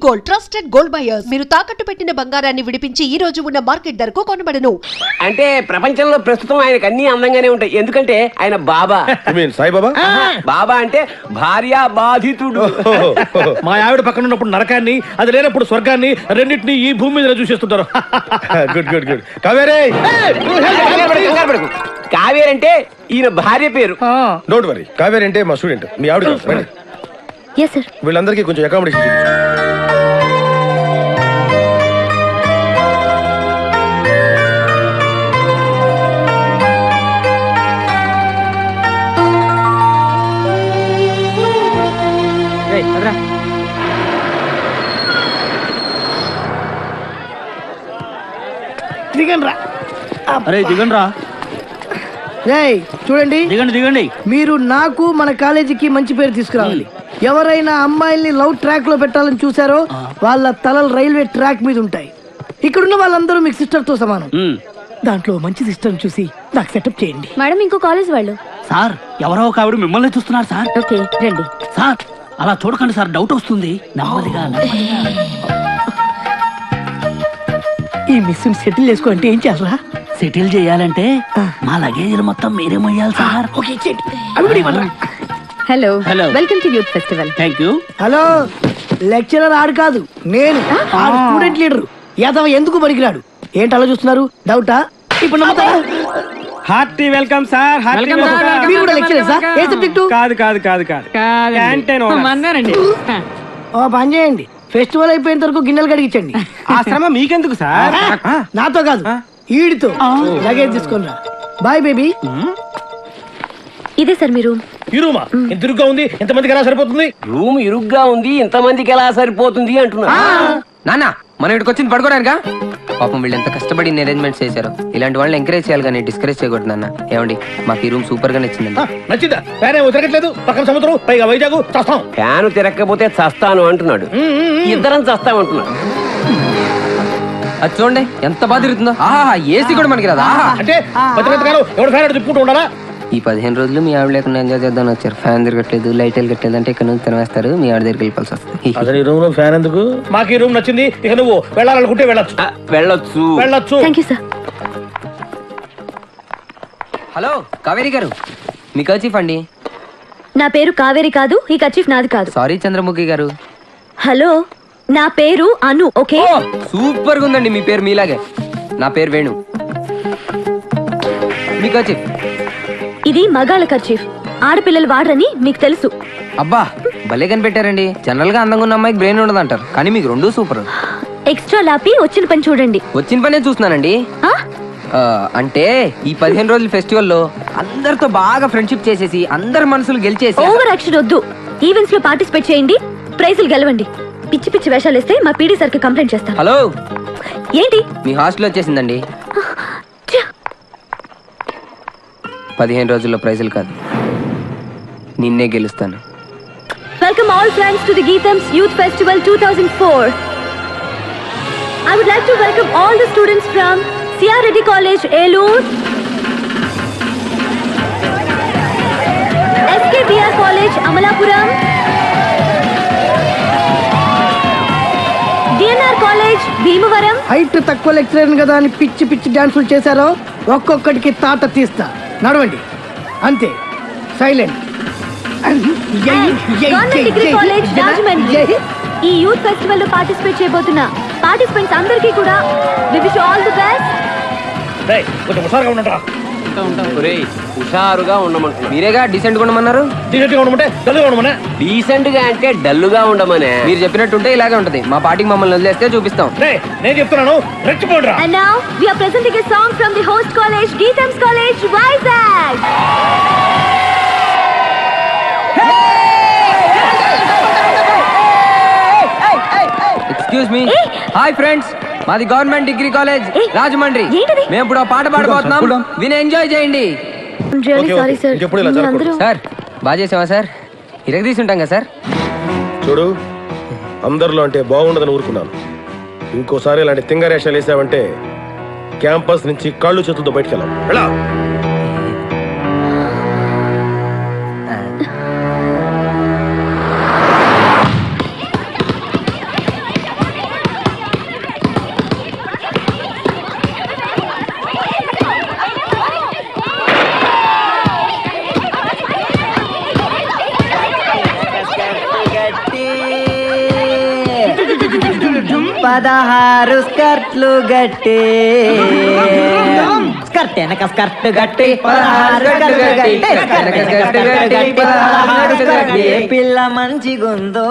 Gold, trusted gold buyers. మీరు తాకట్టు పెట్టిన బంగారాన్ని విడిపించి ఈ రోజు ఉన్న మార్కెట్ ధరకు కొనబడను. అంటే ప్రపంచంలో ప్రస్తుతం ఆయనకు అన్ని అందంగానే ఉంటాయి, ఎందుకంటే ఆయన బాబా. సాయిబాబా బాబా అంటే భార్య బాధితుడు. మా ఆవిడ పక్కన ఉన్నప్పుడు నరకాన్ని, అది లేనప్పుడు స్వర్గాన్ని, రెండింటినీ ఈ భూమి మీద చూసేస్తుంటారు. Good good good. కావేరే కంగారు పడకు. కావేరి అంటే ఈయన భార్య పేరు. Don't worry. కావేరి అంటే మా స్టూడెంట్, మీ ఆవిడ కాదు. రండి. yes sir. వీళ్ళందరికీ కొంచెం అకామిడేషన్ చూపించు. దిగండి రా. అరే దిగండి రా, రేయ్ చూడండి, దిగండి దిగండి. మీరు నాకు మన కాలేజీకి మంచి పేరు తీసుకురావాలి. ఎవరైనా అమ్మాయిల్ని లవ్ ట్రాక్ లో పెట్టాలని చూసారో వాళ్ళ తలలు రైల్వే ట్రాక్ మీద ఉంటాయి. ఇక్కడున్న వాళ్ళందరూ మీకు సిస్టర్ తో సమానం. దాంట్లో మంచి సిస్టర్ చూసి నాకు సెటప్ చేయండి. మేడం ఇంకో కాలేజ్ వాళ్ళు. సార్ ఎవరో ఒక ఆవిడ మిమ్మల్ని చూస్తున్నారు సార్. ఓకే రండి. సార్ అలా చూడకండి సార్, డౌట్ వస్తుంది. నెమ్మదిగా ఈ మిస్ సెటిల్ చేసుకో అంటే ఏం చేయాలరా? సెటిల్ చేయాలంటే మా లగేజ్ మొత్తం మీరే మొయ్యాలి సార్. ఓకే ఇచ్చేయండి. అవి కూడా ఇవ్వండి. Hello Hello. Welcome to youth festival. Thank you. Hello, lecturer ఆడు కాదు, నేను ఆడు స్టూడెంట్ లీడర్. యాదవ ఎందుకు పనికిరాడు? ఏంటి అలా చూస్తున్నారు? డౌటా? ఇప్పుడు నమ్ముతారా? Hearty welcome sir. Hearty welcome. మీరు కూడా లెక్చరర్ సార్? ఏ సబ్జెక్టు? కాదు కాదు కాదు కాదు క్యాంటీన్ ఓనర్. ఓ పని చేయండి, ఫెస్టివల్ అయిపోయేంత వరకు గిన్నెలు కడిగించండి. ఆ శ్రమ మీకెందుకు సార్? నాతో కాదు, ఈడితో. లగేజ్ తీసుకుని రా. Bye baby. ఇదే సార్ మీ రూమ్. ఈ రూమా ఎంత ఇరుగ్గా ఉంది, ఎంతమందికి ఎలా సరిపోతుంది? రూమ్ ఇరుగ్గా ఉంది, ఇంతమందికి ఎలా సరిపోతుంది అంటున్నా. నాన్న మనం ఇక్కడికి వచ్చింది పడుకోవడానికా? పాపం వీళ్ళు ఎంత కష్టపడి అరేంజ్మెంట్స్ చేశారు. ఇలాంటి వాళ్ళని ఎంకరేజ్ చేయాలి కానీ డిస్కరేజ్ చేయకూడదు నాన్న. ఏమండి మాకు ఈ రూమ్ సూపర్ గా నచ్చిందండి. నచ్చిందా? ఫ్యాన్ ఏమో తిరగట్లేదు, పక్కన సముద్రం, పైగా వైజాగ్, చేస్తాం. ఫ్యాన్ తిరగకపోతే చస్తాను అంటున్నాడు, ఇద్దరం చస్తామంటున్నాడు. అది చూడండి ఎంత బాగా తిరుగుతుందో. ఆహా ఏసీ కూడా మనకి రాదా? అంటే ఎవరు ఫ్యాన్ తిప్పుకుంటూ ఉండాలా? ఈ 15 రోజులు మీ ఆవిడ లేకుండా ఎంజాయ్ చేద్దామని వచ్చారు. ఫ్యాన్ తిరగట్లేదు, లైట్ వెళ్ళట్లేదు అంటే ఇక్కడ నుంచి తినవేస్తారు, మీ ఆవిడ దగ్గరికి వెళ్ళాల్సి వస్తుంది. అసలు ఈ రూమ్ లో ఫ్యాన్ ఎందుకు? మాకు ఈ రూమ్ నచ్చింది, ఇక నువ్వు వెళ్ళాలనుకుంటే వెళ్ళొచ్చు. వెళ్ళొచ్చు వెళ్ళొచ్చు. Thank you sir. Hello Kaveri గారు, మీ కర్చీఫ్ అండి. నా పేరు కావేరి కాదు, ఈ కర్చీఫ్ నాది కాదు. సారీ చంద్రముఖి గారు. హలో, నా పేరు అను. ఓకే సూపర్ గా ఉందండి మీ పేరు, మీలాగే. నా పేరు వేణు. మీ కర్చీఫ్. ఇది మగాళ్ళ కర్చీఫ్, ఆడపిల్లలు వాడరని మీకు తెలుసు. అబ్బా భలే కనిపెట్టారండి. జనరల్ గా అందంగా ఉన్న అమ్మాయికి బ్రెయిన్ ఉండదు అంటారు, కానీ మీకు రెండు సూపర్. ఎక్స్ట్రా లాపి వచ్చిన పని చూడండి. వచ్చిన పనే చూస్తున్నానండి. ఆ? అంటే ఈ 15 రోజుల ఫెస్టివల్ లో అందరితో బాగా ఫ్రెండ్షిప్ చేసేసి అందరి మనసులు గెలిచేసి. ఓవర్ యాక్షన్ వద్దు. ఈవెంట్స్ లో పార్టిసిపేట్ చేయండి, ప్రైజులు గెలవండి. పిచ్చి పిచ్చి వేషాలు వేస్తే మా పీడీ సార్కి కంప్లైంట్ చేస్తాను. హలో ఏంటి? మీ హాస్టల్ వచ్చేసిందండి. 15 రోజుల్లో ప్రైజులు కాదు, నిన్నే గెలుస్తాను. Welcome all friends to the Geetham's Youth Festival 2004. I would like to welcome all the students from C.R. Reddy College, Elur, SKBR College, Amalapuram, DNR College, Bhimavaram. Height తక్కువ lecturer కదా అని పిచ్చి పిచ్చి డాన్సులు చేశారో ఒక్కొక్కటికి తాట తీస్తా. నడవండి అంతే, silent. Government Degree College, Rajahmundry. ఈ యూత్ ఫెస్టివల్ లో పార్టిసిపేట్ చేయబోతున్న పార్టిసిపెంట్స్ అందరికీ కూడా we wish you all the best. కొంచెం హుషారుగా ఉండరా. హుషారుగా ఉండమంటున్నా. మీరేగా డీసెంట్ గా ఉండమన్నారు. డీసెంట్ గా ఉండమంటే డల్గా ఉండమనే. డీసెంట్ గా అంటే డల్లుగా ఉండమనే. మీరు చెప్పినట్టుంటే ఇలాగే ఉంటది. మా పార్టీకి మమ్మల్ని వదిలేస్తే చూపిస్తాం. నేను చెప్తున్నాను, రెచ్చిపోండిరా. And now we are presenting a song from the host college, Geetham's College, Vizag. Excuse me. Hi friends, మాది గవర్నమెంట్ డిగ్రీ కాలేజ్ రాజమండ్రి. ఏంటిది? మేము ఇప్పుడు ఆ పాట పాడబోతున్నాం, విని ఎంజాయ్ చేయండి. I'm really Okay, sorry okay. sir. ఇంకెప్పుడు ఇలా జరగకూడదు. అందరూ సార్ బాగా చేసావా సార్? ఇరగదీసి ఉంటాం కదా సార్. చూడు, అందరిలో అంటే బాగుండదని ఊరుకున్నాను. ఇంకోసారి ఇలాంటి తింగరేషాలు వేసావంటే క్యాంపస్ నుంచి కాళ్ళు చేతులతో బయటకు వెళ్ళాం. 16 స్కర్ట్లు గట్టి స్కర్ట్ వెనక స్కర్ట్ గట్టి 16 స్కర్ట్లు గట్టి ఏ పిల్ల మంచిగుందో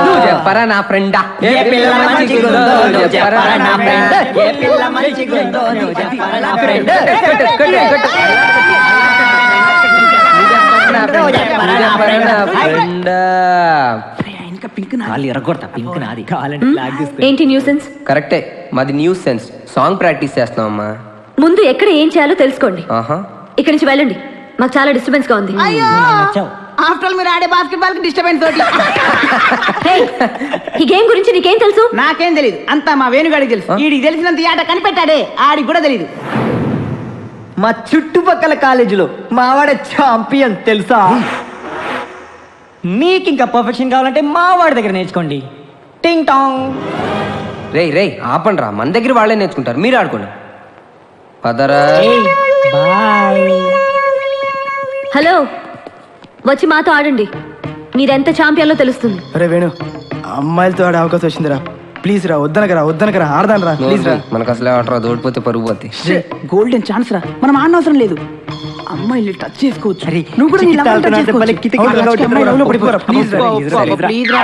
నువ్వు చెప్పరా నా ఫ్రెండా ఏ పిల్ల మంచిగుందో నువ్వు చెప్పరా నా ఫ్రెండ్ ఏ పిల్ల మంచిగుందో నువ్వు చెప్పరా నా ఫ్రెండ్ ఏంటి న్యూసెన్స్? కరెక్టే, మాది న్యూస్ సెన్స్. సాంగ్ ప్రాక్టీస్ చేస్తున్నాం అమ్మా. ముందు ఎక్కడ ఏం చేయాలో తెలుసుకోండి. ఆహా, ఇక్కడి నుంచి వెళ్ళండి, మాకు చాలా డిస్టర్బెన్స్ గా ఉంది. ఆఫ్టర్ మీరు ఆడే బాస్కెట్ బాల్ కి డిస్టర్బెన్స్ తోటి Hey, ఈ గేమ్ గురించి నీకేం తెలుసు? నాకేం తెలియదు, అంతా మా వేణుగాడికి తెలుసు. వీడికి తెలిసినంత ఈ ఆట కనిపెట్టాడే ఆడికి కూడా తెలియదు. మా చుట్టుపక్కల కాలేజీలో మావాడ ఛాంపియన్ తెలుసా? మీకు ఇంకా పర్ఫెక్షన్ కావాలంటే మావాడి దగ్గర నేర్చుకోండి. టింగ్ టాంగ్. రేయ్ ఆపండి రా, మన దగ్గర వాళ్ళే నేర్చుకుంటారు, మీరు ఆడుకోండి. పదరా. హలో, వచ్చి మాతో ఆడండి, మీరెంత ఛాంపియన్లో తెలుస్తుంది. అరే వేణు, అమ్మాయిలతో ఆడే అవకాశం వచ్చిందిరా, ప్లీజ్ రా. వద్దనకరా ఆడదాను రా, ప్లీజ్ రా. మనకు అసలే ఆటరా, దోడిపోతే పరుగు పోతే. గోల్డెన్ ఛాన్స్ రా, మనం ఆడనవసరం లేదు. అమ్మాయిలు టచ్ చేసుకోవచ్చు. నువ్వు కూడా నీ లవర్ టచ్ చేసుకోవచ్చు. అమ్మాయి లవ్లో పడిపోరా, ప్లీజ్ రా. ప్లీజ్ రా.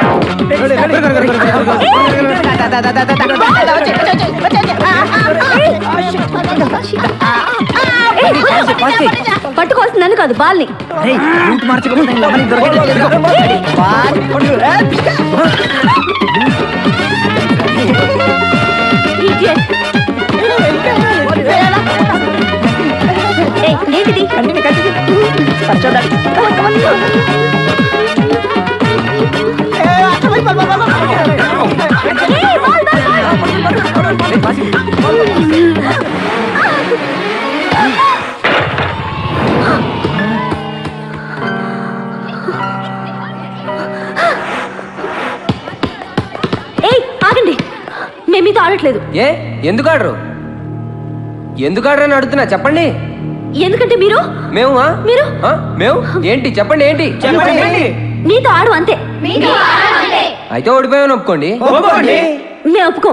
పట్టుకోవాల్సింది నన్ను కాదు, బాల్ని. Idiot. Hey, ఏంటిది? ఆగండి, మేము మీతో ఆడట్లేదు. ఏ ఎందుకు ఆడరు అని అడుగుతున్నా, చెప్పండి. ఎందుకంటే మీరు మేము మీరు మేము ఏంటి చెప్పండి, ఏంటి నీతో ఆడు అంతే. అయితే ఓడిపోయామని ఒప్పుకోండి. మేము ఒప్పుకో.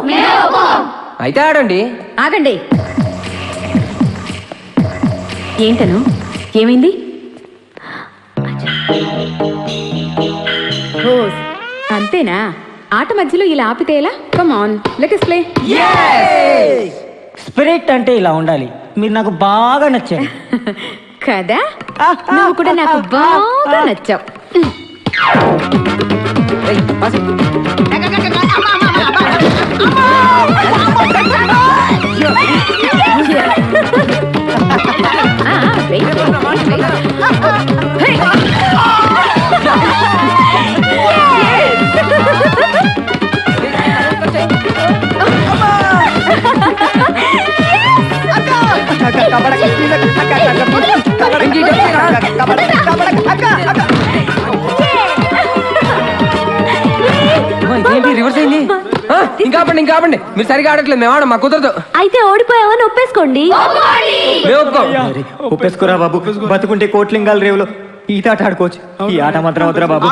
అయితే ఆడండి. ఆగండి. ఏంటను, ఏమైంది? అంతేనా? ఆట మధ్యలో ఇలా ఆపితే ఎలా? Come on, let us play. Spirit అంటే ఇలా ఉండాలి. మీరు నాకు బాగా నచ్చారు కదా, నువ్వు కూడా నాకు బాగా నచ్చావు. రివర్స్ అయింది. ఇంకా ఆపండి, మీరు సరిగా ఆడట్లేదు, మేము ఆడ, మాకు కుదరదు. అయితే ఓడిపోయావని ఒప్పేసుకోండి. ఒప్పేసుకోరా బాబు, బతుకుంటే కోట్లింగాల రేవులో ఈత ఆట ఆడుకోవచ్చు. ఈ ఆట మాత్రం వద్దురా బాబు.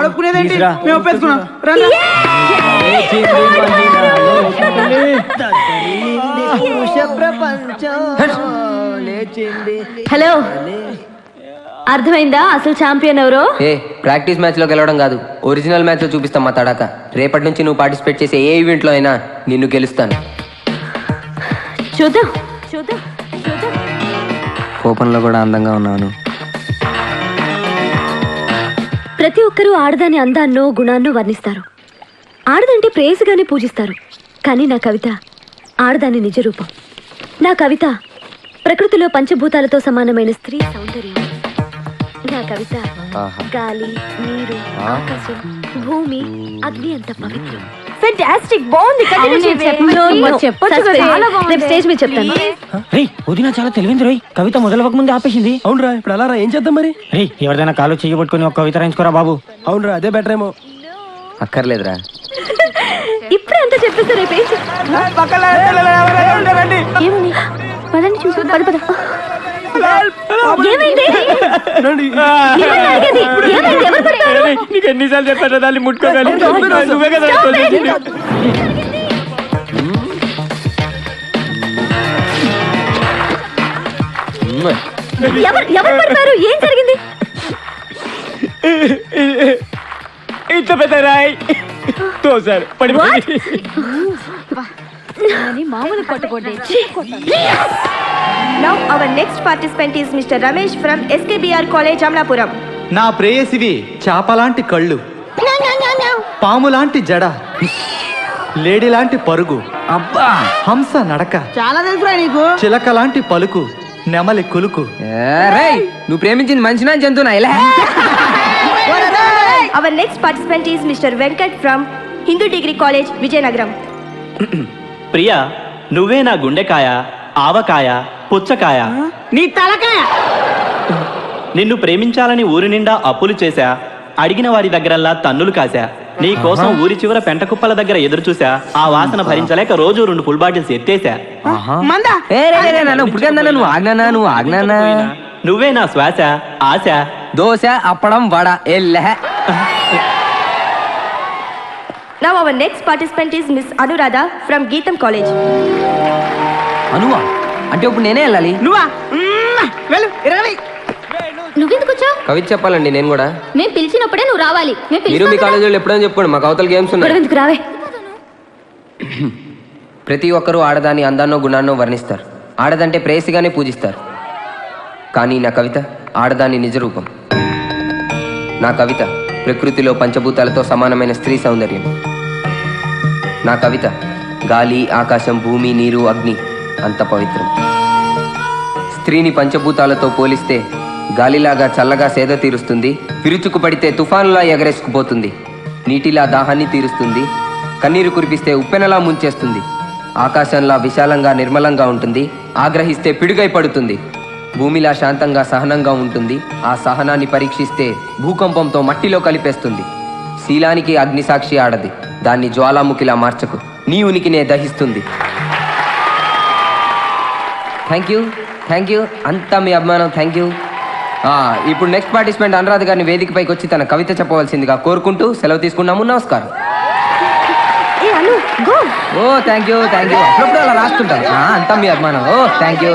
హలో, అర్థమైందా అసలు ఛాంపియన్ ఎవరో? ప్రాక్టీస్ మ్యాచ్ లో గెలవడం కాదు, ఒరిజినల్ మ్యాచ్ లో చూపిస్తాం మా తడాక. రేపటి నుంచి నువ్వు పార్టిసిపేట్ చేసే ఏ ఈవెంట్ లో అయినా నిన్ను గెలుస్తాను. చూద్దాం. కోపంలో కూడా అందంగా ఉన్నాను. ప్రతి ఒక్కరూ ఆడదాని అందాన్నో గుణాన్నో వర్ణిస్తారు, ఆడదంటే ప్రేయసిగానే పూజిస్తారు. కానీ నా కవిత ఆడదాని నిజ రూపం. నా కవిత ప్రకృతిలో పంచభూతాలతో సమానమైన స్త్రీ సౌందర్యం. నా కవిత గాలి, నీరు, ఆకాశం, భూమి, అగ్ని అంత పవిత్రం. ఫెంటాస్టిక్, బాగుంది. స్టేజ్ మీద చెప్తాను. వదిన చాలా తెలివింది రోయ్, కవిత మొదలవక ముందు ఆపేసింది. అవునరా, ఇప్పుడు అలా ఏం చేద్దాం మరి? రే, ఎవరిదైనా కాలు చెయ్యబట్టుకుని ఒక కవిత రాయించుకోరా బాబు. అవునరా, అదే బెటర్ ఏమో. అక్కర్లేదురా, ఇప్పుడే అంతా చెప్పేస్తే రేపేం ఏమని పదండి చూసి పద. ఏమైంది? నీకు ఎన్నిసార్లు చెప్పారు దాన్ని ముట్టుకోగలి? నువ్వే కదా ఎవరు పడతారు? ఏం జరిగింది? ఇంత పెద్ద రాయి తోసారు పడిపోయింది. మామూలు కొట్టకూడదు. Now our next participant is Mr. Ramesh from SKBR College, Amlapuram. నా ప్రేయసివి చాపలాంటి కళ్ళు, పాములాంటి జడ, లేడీలాంటి పరుగు, అబ్బా హంస నడక, చాలా తెలుసురా నీకు. చిలక లాంటి పలుకు, నెమలి కులుకు. రేయ్, నువ్వు ప్రేమించింది మనిషినా జంతువునా? ఇలా Our next participant is Mr. Venkat from Hindu Degree College, Vijayanagaram. Priya, నువ్వే నా గుండెకాయ, ఆవకాయ, పుచ్చకాయ, నీ తలకాయ. నిన్ను ప్రేమించాలని ఊరి నిండా అప్పులు చేశా, అడిగిన వారి దగ్గరల్లా తన్నులు కాశా, నీ కోసం ఊరి చివర పెంట కుప్పల దగ్గర ఎదురు చూసా, ఆ వాసన భరించలేక రోజు 2 ఫుల్ బాటిల్స్ ఎత్తేసా. మందా నువ్వు ఆజ్ఞానా నువ్వే నా శ్వాస, ఆశ. దోశ, అప్పడం, vada, ఎల్లె. Now our next participant is Miss Anuradha from Geetam College. అనువా అంటే ఇప్పుడు నేనే వెళ్ళాలి? నువ్వా? వెళ్ళు, ఇరగలి. నువ్వెందుకు వచ్చావు? కవిత చెప్పాలండి నేను కూడా. మేము పిలిచినప్పుడే నువ్వు రావాలి. మీరు మీ కాలేజీలో ఎప్పుడని చెప్పుకోండి, మాకు అవతల గేమ్స్ ఉన్నాయి. ఎందుకు రావే? ప్రతి ఒక్కరూ ఆడదాని అందాన్నో గుణాన్నో వర్ణిస్తారు, ఆడదంటే ప్రేయసిగానే పూజిస్తారు. కానీ నా కవిత ఆడదాని నిజరూపం. నా కవిత ప్రకృతిలో పంచభూతాలతో సమానమైన స్త్రీ సౌందర్యం. నా కవిత గాలి, ఆకాశం, భూమి, నీరు, అగ్ని అంత పవిత్రం. స్త్రీని పంచభూతాలతో పోలిస్తే గాలిలాగా చల్లగా సేద తీరుస్తుంది, విరుచుకు పడితే తుఫానులా ఎగరేసుకుపోతుంది, నీటిలా దాహాన్ని తీరుస్తుంది, కన్నీరు కురిపిస్తే ఉప్పెనలా ముంచేస్తుంది, ఆకాశంలా విశాలంగా నిర్మలంగా ఉంటుంది, ఆగ్రహిస్తే పిడుగై పడుతుంది, భూమిలా శాంతంగా సహనంగా ఉంటుంది, ఆ సహనాన్ని పరీక్షిస్తే భూకంపంతో మట్టిలో కలిపేస్తుంది. శీలానికి అగ్నిసాక్షి ఆడది, దాన్ని జ్వాలాముఖిలా మార్చకు, నీ ఉనికినే దహిస్తుంది. థ్యాంక్ యూ, అంతా మీ అభిమానం. Thank you. ఇప్పుడు నెక్స్ట్ పార్టిసిపెంట్ అనురాధ గారిని వేదికపైకి వచ్చి తన కవిత చెప్పవలసిందిగా కోరుకుంటూ సెలవు తీసుకున్నాము. నమస్కారం. ఓ థ్యాంక్ యూ. అప్పుడప్పుడు అలా రాస్తుంటారు. అంతా మీ అభిమానం. ఓ థ్యాంక్ యూ.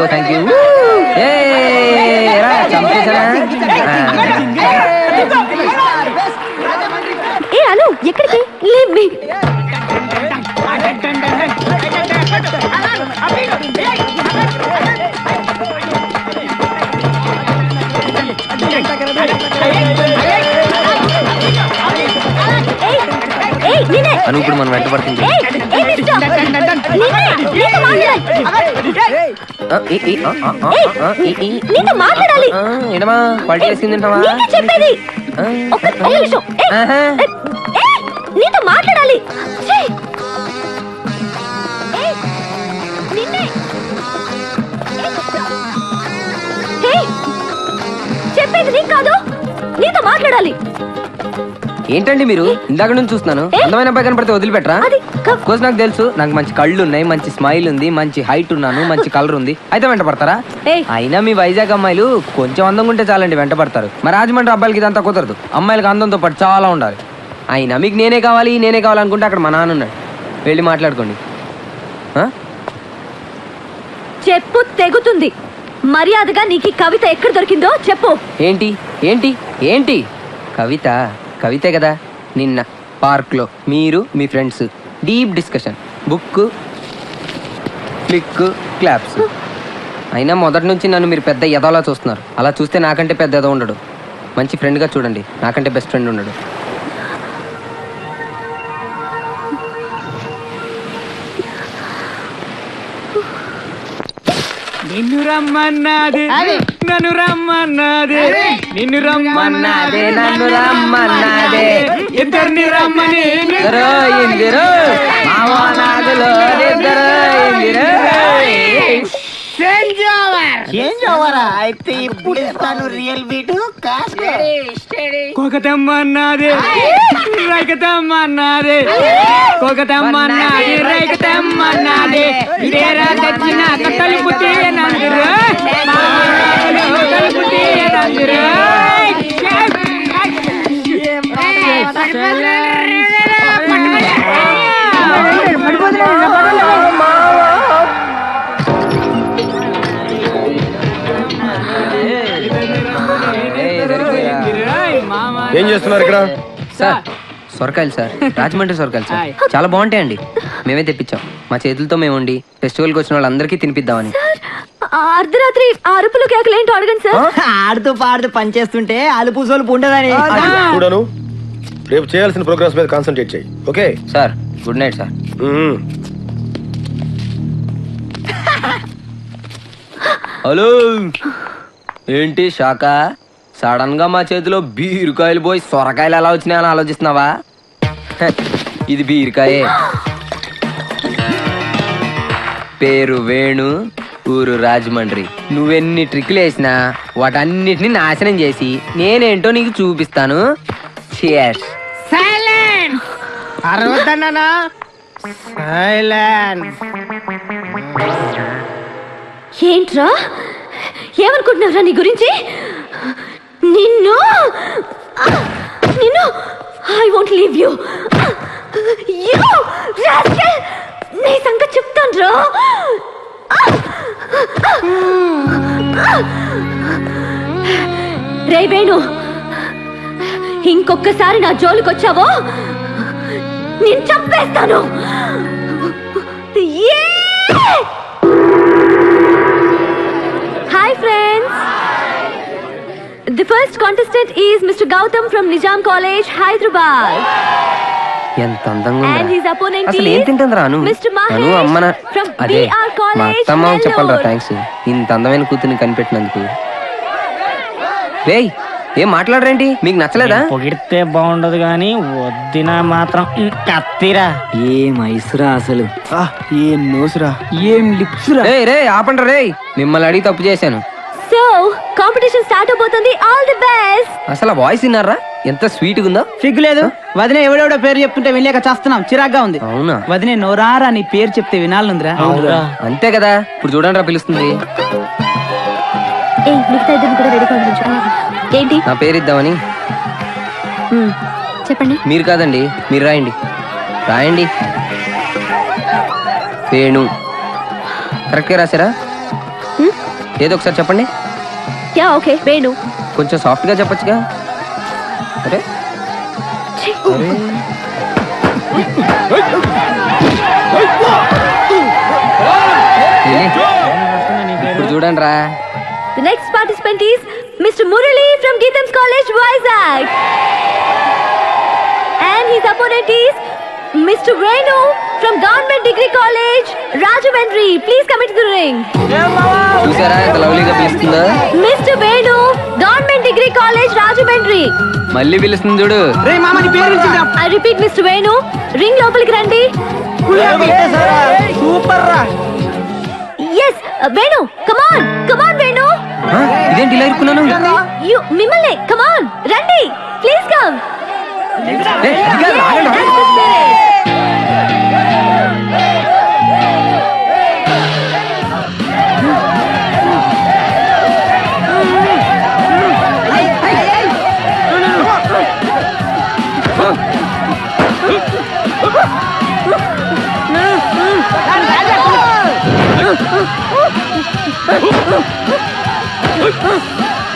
ఎక్కడికి? అను ఇప్పుడు మనం వెంట పడుతుంది. ఏంటమ్మా క్వాలిటీ వేసింది చెప్పేది నీతో మాట్లాడాలి. చెప్పేది నీకు కాదు, నీతో మాట్లాడాలి. ఏంటండి మీరు? ఇందాక నుంచి చూస్తున్నాను, అందమైన అబ్బాయి కనపడితే వదిలిపెట్టరా? కోర్స్ నాకు తెలుసు, నాకు మంచి కళ్ళు ఉన్నాయి, మంచి స్మైల్ ఉంది, మంచి హైట్ ఉన్నాను, మంచి కలర్ ఉంది, అయితే వెంట పడతారా? అయినా మీ వైజాగ్ అమ్మాయిలు కొంచెం అందంగా ఉంటే చాలండి వెంట పడతారు. మా రాజమండ్రి అబ్బాయిలకి ఇదంతా కుదరదు, అమ్మాయిలకి అందంతో పాటు చాలా ఉండాలి. అయినా మీకు నేనే కావాలనుకుంటే అక్కడ మా నాన్న ఉన్నాడు, వెళ్ళి మాట్లాడుకోండి. చెప్పు తెగుతుంది. మర్యాదగా నీకు కవిత ఎక్కడ దొరికిందో చెప్పు. ఏంటి కవితే కదా. నిన్న పార్క్లో మీరు మీ friends deep discussion, book, click, claps. అయినా మొదటి నుంచి నన్ను మీరు పెద్ద ఎదవలా చూస్తున్నారు. అలా చూస్తే నాకంటే పెద్ద ఎదవ ఉండడు. మంచి ఫ్రెండ్గా చూడండి, నాకంటే బెస్ట్ ఫ్రెండ్ ఉండడు. నిన్ను రమ్మన్నది నన్ను రమ్మన్నది, నిన్ను రమ్మన్నది నన్ను రమ్మన్నది, ఇద్దరిని రమ్మని అయితే ఇప్పుడు ఇస్తాను రియల్ బీటు. కొకతమ్మన్నది రైకతమ్మన్నది, కొకతమ్మన్నది రైకతమ్మన్నది, ఇదేరా తెచ్చిన కట్టలు పుట్టినందురు కట్టలు పుట్టినందురు. ఏం చేస్తున్నారు ఇక్కడ? సార్ సొరకాయలు సార్, రాజమండ్రి సొరకాయలు సార్, చాలా బాగుంటాయండి. మేమే తెప్పించాం, మా చేతులతో మేము వండి ఫెస్టివల్కి వచ్చిన వాళ్ళందరికీ తినిపిద్దామని. అర్ధరాత్రి అరుపులు కేకలు ఏంటో అడగండి సార్. ఆడుతూ పాడుతూ పనిచేస్తుంటే అలుపు సోలుపు ఉండదని. చూడను, రేపు చేయాల్సిన ప్రోగ్రామ్స్ మీద కాన్సన్ట్రేట్ చేయి. Okay sir, good night sir. Hello, ఏంటి శాఖ? సడన్ గా మా చేతిలో బీరకాయలు పోయి సొరకాయలు ఎలా వచ్చినాయని ఆలోచిస్తున్నావా? ఇది బీరకాయే. పేరు వేణు, ఊరు రాజమండ్రి. నువ్వెన్ని ట్రిక్లు వేసినా వాటన్నిటిని నాశనం చేసి నేనేంటో నీకు చూపిస్తాను. Cheers. ఏంట్రా, ఏమనుకుంటున్నారా నీ గురించి? నిన్ను నిన్ను ఐ వోంట్ లీవ్ యూ. నీ సంగతి చెప్తాను రా. రే వేణు, ఇంకొకసారి నా జోలికొచ్చావో నేను చంపేస్తాను. Hi friends, the first contestant is mister Gautam from Nizam college, Hyderabad. ఎంత అందంగా And his opponent అసలు ఏం is తింటుంది రాను Mr. Mahesh Anu Ammana from అదే BR College, మా అత్తమ్మ చెప్పాలరా Nellore. థ్యాంక్స్ ఇంత అందమైన కూతుర్ని కనిపెట్టినందుకు. రేయ్, ఏం మాట్లాడరేంటి? మీకు నచ్చలేదా? పొగిడితే బాగుండదు గాని వద్దినా మాత్రం కత్తిరా. ఏం ఐసురా అసలు, ఏం నోసురా, ఏం లిప్సురా. రే ఆపండి రే, మిమ్మల్ని అడిగి తప్పు చేశాను. సో కాంపిటీషన్ స్టార్ట్ అవబోతుంది. All the best. అసలు ఆ వాయిస్ విన్నారా? ఎంత స్వీట్ గా ఉందో. సిగ్గులేదు, వదిన ఎవడెవడో పేరు చెప్తుంటే వినలేక చేస్తున్నాం, చిరాగ్గా ఉంది. అవునా? వదినే నోరారా నీ పేరు చెప్తే వినాలందిరా. అంతే కదా, ఇప్పుడు చూడండి రా పిలుస్తుంది. మిగతా ఇద్దరు కూడా రెడీ కావచ్చు. ఏంటి? నా పేరు ఇద్దామని. చెప్పండి. మీరు కాదండి, మీరు రాయండి. రాయండి. వేణు. కరెక్ట్గా రాశారా? ఏదో ఒకసారి చెప్పండి. Yeah okay, Venu. కొంచెం సాఫ్ట్ గా చెప్పొచ్చుగా. అరే అరే. ఇప్పుడు చూడండి రా. The next participant is Mr. Murali from Geetham's College, Vizag. And his opponent is Mr. Venu from Government Degree College, Rajamandri. Please come into the ring. చూసారా ఎంత లవ్లీగా పిలుస్తుందో? Mr. Venu, Government Degree College, Rajamandri. మళ్ళీ పిలుస్తుంది చూడు. I repeat, Mr. Venu, ring లోపలికి రండి. Super రా. Yes, Venu, come on Venu. ఇదేంటి ఇలా ఇరుక్కున్నాను? మిమ్మల్ని, come on, రండి, please come.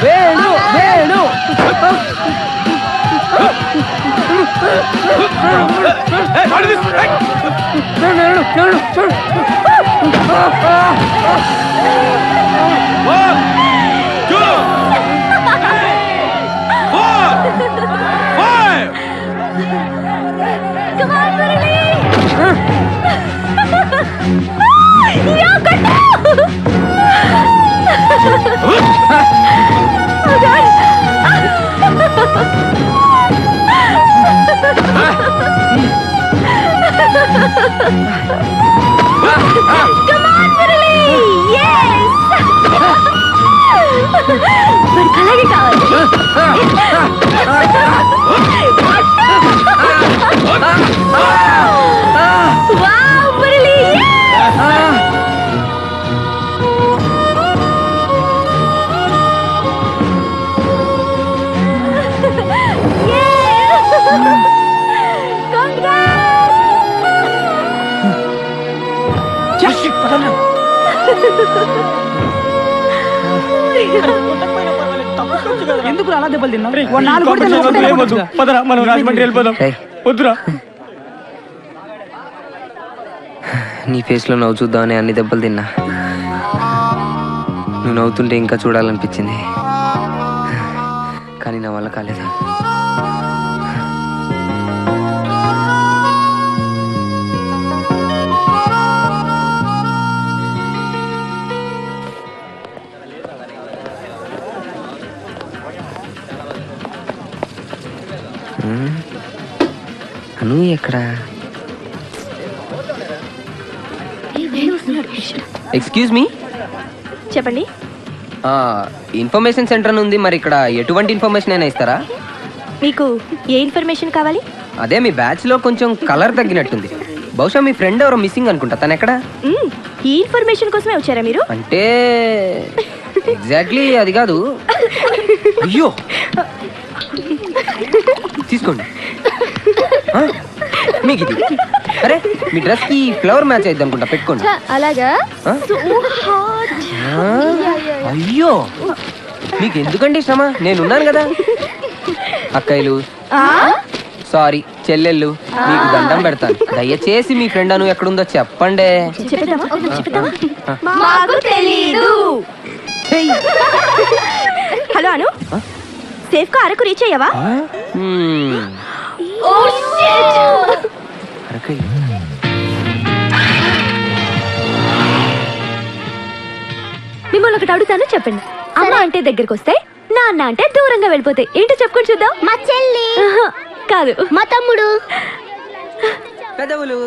Venu Venu Come on, Murali. Yeah, good. Oh God. Come on, Murali. Yes. మరి అలాగే కావాలి. Wow, Murali. Yes. ఎందుకు అలా దెబ్బలు తిన్నావు రేయ్, పదరా మనం రాజమండ్రి వెళ్ళిపోదాం. ఏయ్, వద్దురా. నీ ఫేస్లో నవ్వు చూద్దామని అన్ని దెబ్బలు తిన్నా. నువ్వు నవ్వుతుంటే ఇంకా చూడాలనిపించింది, కానీ నా వల్ల కాలేదు. అను ఎక్కడా? ఎక్స్క్యూజ్ మీ, చెప్పండి. ఇన్ఫర్మేషన్ సెంటర్ ఉంది, మరి ఇక్కడ ఎటువంటి ఇన్ఫర్మేషన్ అయినా ఇస్తారా? మీకు ఏ ఇన్ఫర్మేషన్ కావాలి? అదే మీ బ్యాచ్ లో కొంచెం కలర్ తగ్గినట్టుంది. బహుశా మీ ఫ్రెండ్ ఎవరో మిస్సింగ్ అనుకుంటా. తను ఎక్కడ? ఈ ఇన్ఫర్మేషన్ కోసమే వచ్చారా మీరు? అంటే ఎగ్జాక్ట్లీ అది కాదు. అయ్యో, తీసుకోండి. మీకు ఇది, అరే మీ డ్రెస్ కి ఫ్లవర్ మ్యాచ్ అయింది అనుకుంటా, పెట్టుకోండి. అలాగా? అయ్యో, మీకు ఎందుకండి శ్రమ, నేనున్నాను కదా. అక్కయ్యలు, సారీ చెల్లెళ్ళు, మీకు దండం పెడతాను. దయచేసి మీ ఫ్రెండ్ అను ఎక్కడుందో చెప్పండి. హలో అను, సేఫ్ గా అరకు రీచ్ అయ్యావా? మిమ్మల్ని ఒకటి అడుగుతాను, చెప్పండి. అమ్మ అంటే దగ్గరికి వస్తే, నాన్న అంటే దూరంగా వెళ్ళిపోతాయి. ఏంటో చెప్పుకొని చూద్దాం. మా చెల్లి కాదు, మా తమ్ముడు. పెదవులు.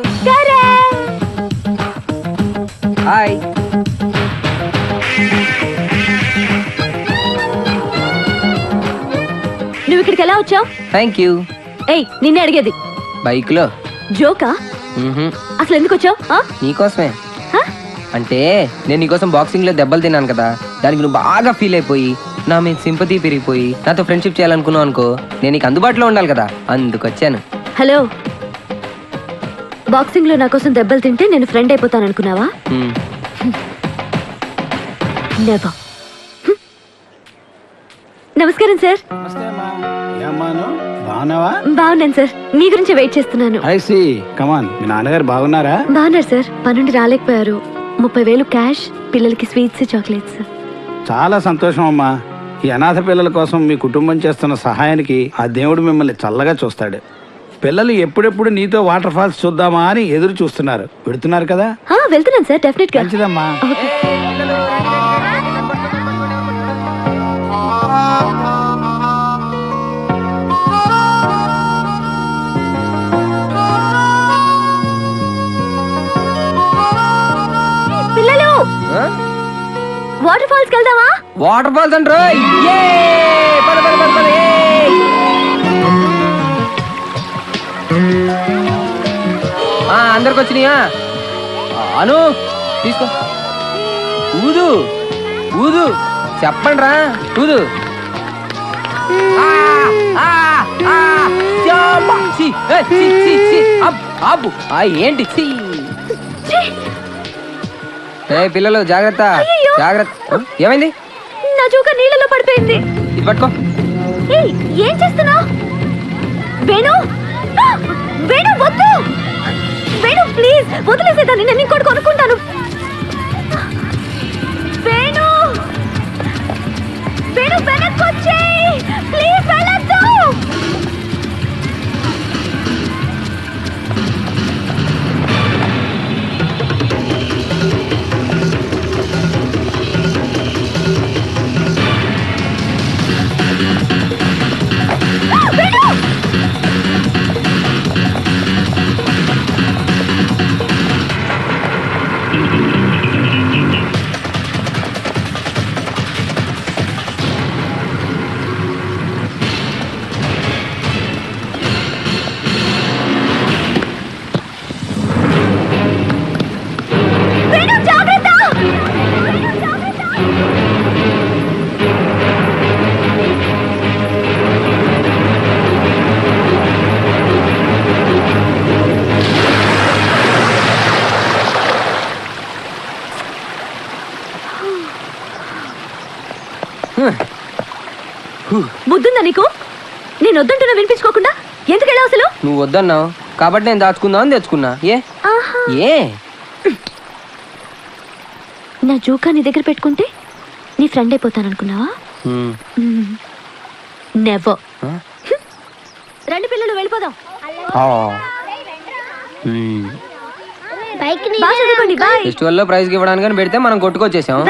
హాయ్. నువ్వు ఇక్కడికి ఎలా వచ్చావు? Thank you. ఏయ్, నిన్నే అడిగేది. బైక్ లో. జోకా? అసలు ఎందుకు వచ్చావు? నీకోసమే. అంటే నేను నీకోసం బాక్సింగ్ లో దెబ్బలు తిన్నాను కదా, దానికి నువ్వు బాగా ఫీల్ అయిపోయి నా మీద సింపతి పెరిగిపోయి నాతో ఫ్రెండ్షిప్ చేయాలనుకున్నావు అనుకో, నేను నీకు అందుబాటులో ఉండాలి కదా, అందుకొచ్చాను. హలో, బాక్సింగ్ లో నా కోసం దెబ్బలు తింటే నేను ఫ్రెండ్ అయిపోతాను అనుకున్నావా? నెవర్. నమస్కారం సార్. బాగున్నాను సార్, మీ గురించి వెయిట్ చేస్తున్నాను. మీ నాన్నగారు బాగున్నారా? బాగున్నారు సార్, పనుండి రాలేకపోయారు. 30,000 క్యాష్, పిల్లలకి స్వీట్స్, చాక్లెట్స్. చాలా సంతోషం అమ్మా. ఈ అనాథ పిల్లల కోసం మీ కుటుంబం చేస్తున్న సహాయానికి ఆ దేవుడు మిమ్మల్ని చల్లగా చూస్తాడు. పిల్లలు ఎప్పుడెప్పుడు నీతో వాటర్ ఫాల్స్ చూద్దామా అని ఎదురు చూస్తున్నారు. పెడుతున్నారు కదా? వెళ్తున్నాను సార్, డెఫినెట్ గా. మంచిదమ్మా. పిల్లలు, వాటర్ ఫాల్స్ వెళ్దామా? వాటర్ ఫాల్స్ అంటారు. అందరికి వచ్చినాయా? అను తీసుకో. ఊదు ఊదు, చెప్పండి రా, ఊదు. ఏంటి పిల్లలు, జాగ్రత్త జాగ్రత్త. ఏమైంది? నా జోక నీళ్ళలో పడిపోయింది. ఇది పట్టుకో. ఏం చేస్తున్నావు? వేణు, వేణు వద్దు. వేణు ప్లీజ్ వదిలేసేదాన్ని, నేను ఇంకోటి కొనుక్కుంటాను. వేణు, వేణు వెనక్కి వచ్చేయ్ ప్లీజ్, వెళ్ళొద్దు. బుద్ధుందా నీకు? నేను వద్దంటున్నా వినిపించుకోకుండా ఎందుకు వెళ్ళావు అసలు? నువ్వు వద్దన్నావు కాబట్టి నేను దాచుకుందాం అని తెచ్చుకున్నా. ఏ నా జోకా నీ దగ్గర పెట్టుకుంటే నీ ఫ్రెండ్ అయిపోతాననుకున్నావా? నెవర్. రండి పిల్లలు వెళ్ళిపోదాం. ఫెస్టివల్లో ప్రైజ్ ఇవ్వడానికి పెడితే మనం కొట్టుకొచ్చేసాం.